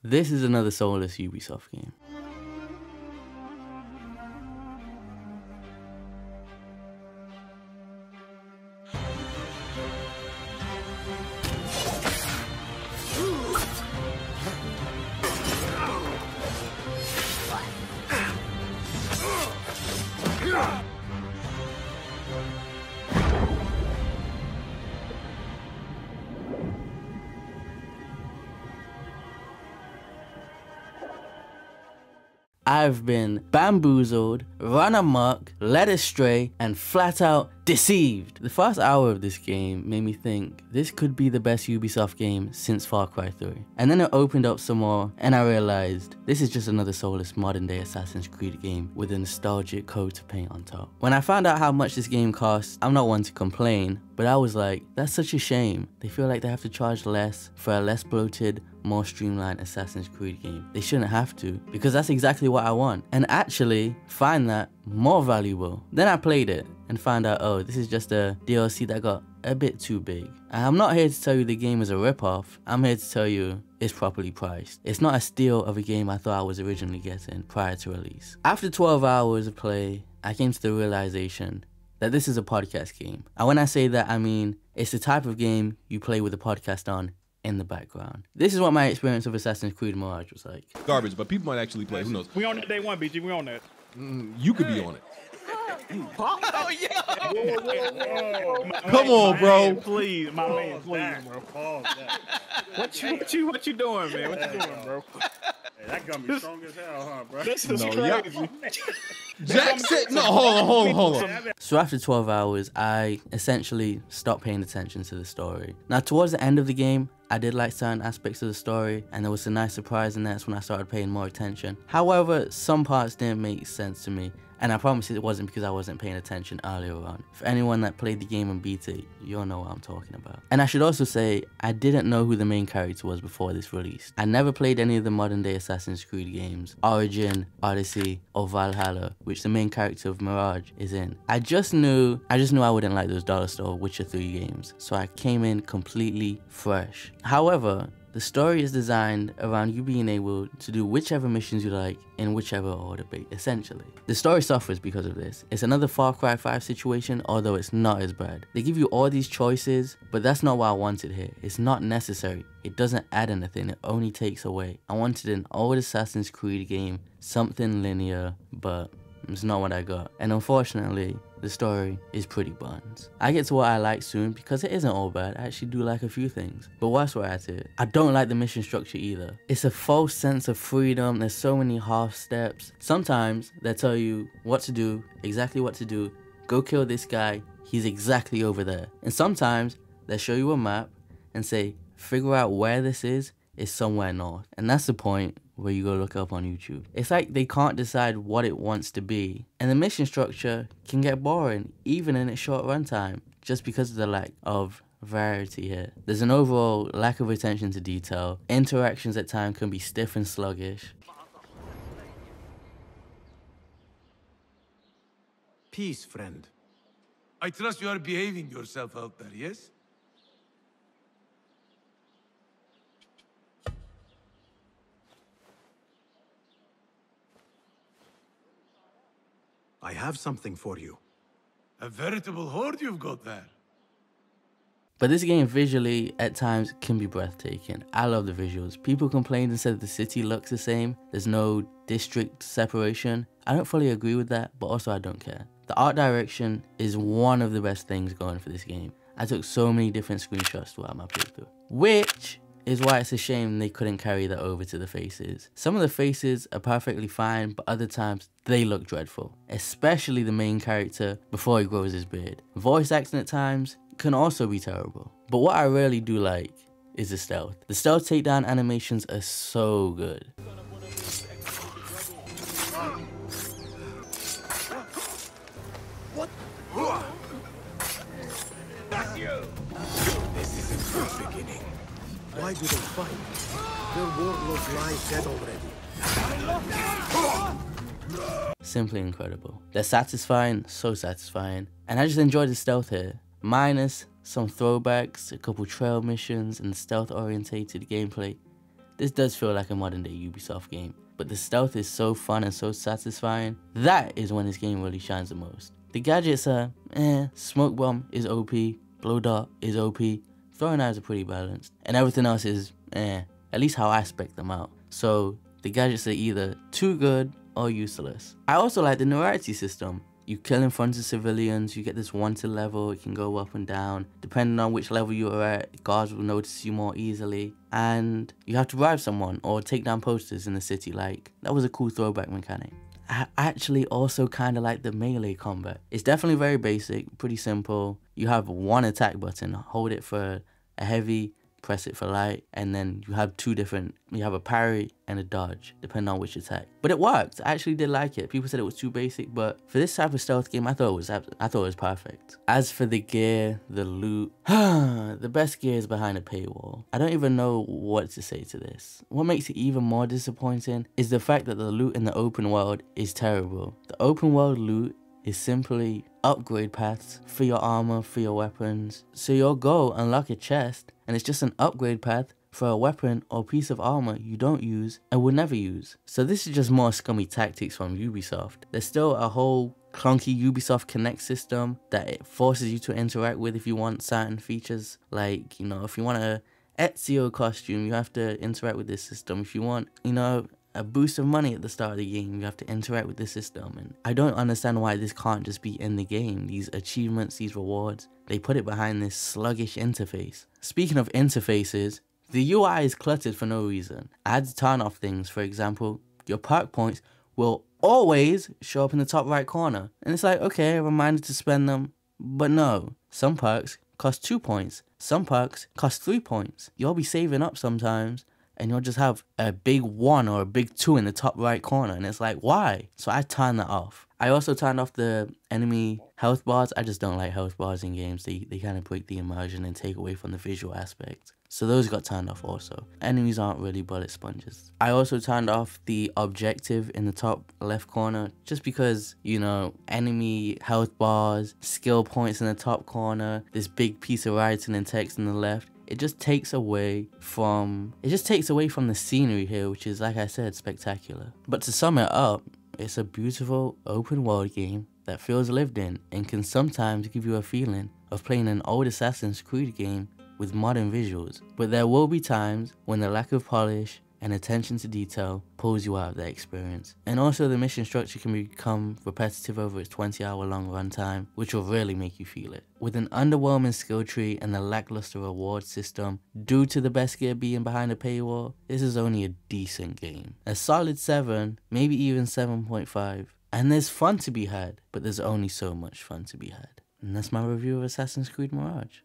This is another soulless Ubisoft game. I've been bamboozled, run amok, led astray, and flat out deceived. The first hour of this game made me think this could be the best Ubisoft game since Far Cry 3. And then it opened up some more and I realized this is just another soulless modern day Assassin's Creed game with a nostalgic coat of paint on top. When I found out how much this game costs, I'm not one to complain, but I was like, that's such a shame. They feel like they have to charge less for a less bloated, more streamlined Assassin's Creed game. They shouldn't have to, because that's exactly what I want, and actually find that more valuable. Then I played it and found out, oh, this is just a DLC that got a bit too big. And I'm not here to tell you the game is a ripoff. I'm here to tell you it's properly priced. It's not a steal of a game I thought I was originally getting prior to release. After 12 hours of play, I came to the realization that this is a podcast game. And when I say that, I mean it's the type of game you play with a podcast on in the background. This is what my experience of Assassin's Creed Mirage was like. Garbage, but people might actually play. Who knows? We on it day one, BG. We on that. You could be on it. Oh, yeah. Come on, bro. Please, my man, please, bro. What you doing, man? What you doing, bro? Hey, that gonna be strong as hell, huh, bro? This is No, crazy. Jack said, no, hold on. So after 12 hours, I essentially stopped paying attention to the story. Now towards the end of the game, I did like certain aspects of the story, and there was a nice surprise, and that's when I started paying more attention. However, some parts didn't make sense to me, and I promise it wasn't because I wasn't paying attention earlier on. For anyone that played the game and beat it, you'll know what I'm talking about. And I should also say, I didn't know who the main character was before this release. I never played any of the modern day Assassin's Creed games, Origin, Odyssey, or Valhalla, which the main character of Mirage is in. I just knew I wouldn't like those dollar store Witcher 3 games, so I came in completely fresh. However, the story is designed around you being able to do whichever missions you like in whichever order, essentially. The story suffers because of this. It's another Far Cry 5 situation, although it's not as bad. They give you all these choices, but that's not what I wanted here. It's not necessary. It doesn't add anything, it only takes away. I wanted an old Assassin's Creed game, something linear, but it's not what I got. And unfortunately, the story is pretty buns. I get to what I like soon because it isn't all bad. I actually do like a few things. But whilst we're at it, I don't like the mission structure either. It's a false sense of freedom. There's so many half steps. Sometimes they tell you what to do, exactly what to do. Go kill this guy, he's exactly over there. And sometimes they show you a map and say, figure out where this is somewhere north. And that's the point where you go look up on YouTube. It's like they can't decide what it wants to be. And the mission structure can get boring, even in its short runtime, just because of the lack of variety here. There's an overall lack of attention to detail. Interactions at times can be stiff and sluggish. Peace, friend. I trust you are behaving yourself out there, yes? I have something for you. A veritable horde you've got there. But this game visually, at times, can be breathtaking. I love the visuals. People complained and said the city looks the same. There's no district separation. I don't fully agree with that, but also I don't care. The art direction is one of the best things going for this game. I took so many different screenshots throughout my playthrough, which is why it's a shame they couldn't carry that over to the faces. Some of the faces are perfectly fine, but other times they look dreadful, especially the main character before he grows his beard. Voice acting at times can also be terrible. But what I really do like is the stealth. The stealth takedown animations are so good. What? This isn't the beginning. Why do they fight? Their warlord lies dead already. Simply incredible. They're satisfying, so satisfying. And I just enjoy the stealth here. Minus some throwbacks, a couple trail missions, and stealth orientated gameplay. this does feel like a modern day Ubisoft game, but the stealth is so fun and so satisfying. That is when this game really shines the most. The gadgets are smoke bomb is OP, blow dart is OP, throwing knives are pretty balanced, and everything else is at least how I spec them out. So the gadgets are either too good or useless. I also like the notoriety system. You kill in front of civilians, you get this wanted level, it can go up and down. Depending on which level you are at, guards will notice you more easily. And you have to bribe someone or take down posters in the city. Like, that was a cool throwback mechanic. I actually also kind of like the melee combat. It's definitely very basic, pretty simple. You have one attack button, hold it for a heavy, press it for light, and then you have you have a parry and a dodge, depending on which attack. But it worked. I actually did like it. People said it was too basic, but for this type of stealth game, I thought it was perfect. As for the gear, the loot, the best gear is behind a paywall. I don't even know what to say to this. What makes it even more disappointing is the fact that the loot in the open world is terrible. The open world loot is simply upgrade paths for your armor, for your weapons. So you'll go unlock a chest and it's just an upgrade path for a weapon or piece of armor you don't use and will never use. So this is just more scummy tactics from Ubisoft. There's still a whole clunky Ubisoft Connect system that it forces you to interact with if you want certain features. Like, you know, if you want a Ezio costume, you have to interact with this system. If you want, you know, a boost of money at the start of the game, you have to interact with the system. And I don't understand why this can't just be in the game. These achievements, these rewards, they put it behind this sluggish interface. Speaking of interfaces, the UI is cluttered for no reason. I had to turn off things. For example, your perk points will always show up in the top right corner. And it's like, okay, a reminder to spend them. But no, some perks cost 2 points. Some perks cost 3 points. You'll be saving up sometimes and you'll just have a big 1 or a big 2 in the top right corner. And it's like, why? So I turned that off. I also turned off the enemy health bars. I just don't like health bars in games. They kind of break the immersion and take away from the visual aspect. So those got turned off also. Enemies aren't really bullet sponges. I also turned off the objective in the top left corner just because, you know, enemy health bars, skill points in the top corner, this big piece of writing and text in the left. It just takes away from the scenery here, which is, like I said, spectacular. But to sum it up, it's a beautiful open world game that feels lived in and can sometimes give you a feeling of playing an old Assassin's Creed game with modern visuals. But there will be times when the lack of polish and attention to detail pulls you out of that experience. And also the mission structure can become repetitive over its 20-hour long runtime, which will really make you feel it. With an underwhelming skill tree and a lackluster reward system, due to the best gear being behind a paywall, this is only a decent game. A solid 7, maybe even 7.5. And there's fun to be had, but there's only so much fun to be had. And that's my review of Assassin's Creed Mirage.